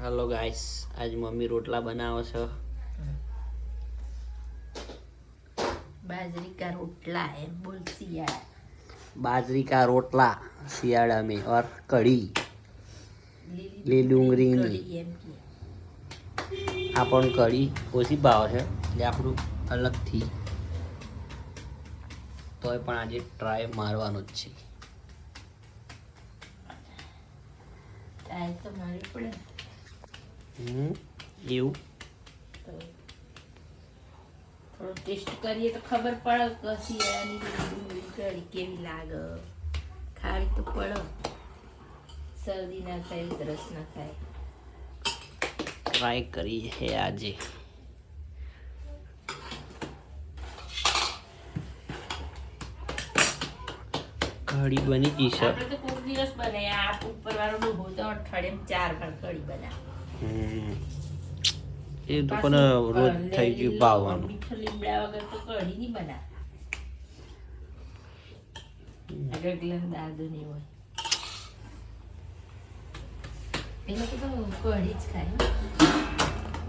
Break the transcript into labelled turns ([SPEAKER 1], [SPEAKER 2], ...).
[SPEAKER 1] Hello guys, आज mummy rotla बनावे छे।
[SPEAKER 2] बाजरी का रोटला है बोल सियाड़ा।
[SPEAKER 1] बाजरी का रोटला शियाड़ा में और कढ़ी ली डूंगरी आपन कढ़ी ओછી ભાવ છે એટલે આપણું અલગથી તોય પણ આજે ટ્રાય મારવાનો જ છે।
[SPEAKER 2] ટ્રાય તો મારી પડે
[SPEAKER 1] એવું
[SPEAKER 2] થોડો ટેસ્ટ કરીએ તો ખબર પડે કે શિયાળાની ડુંગળી કઢી કેવી લાગે। ખાવી તો પડે, શરદી ના થાય, ઉધરસ ના થાય।
[SPEAKER 1] ટ્રાય કરી છે આજે। કઢી બની ગઈ છે।
[SPEAKER 2] આપણે તો કોઈક દિવસ બને આ ઉપર વાળો ડૂબો તો અઠવાડિયામાં 4 વાર કઢી બનાવે।
[SPEAKER 1] એ તો પણ રોજ થઈ ગયું ભાવવાનું।
[SPEAKER 2] મીઠો લીમડા વગર તો કઢી નહીં બનાવે। આગળ ગ્લન દાદુ નહીં હોય એ લોકો તો કઢી જ ખાય।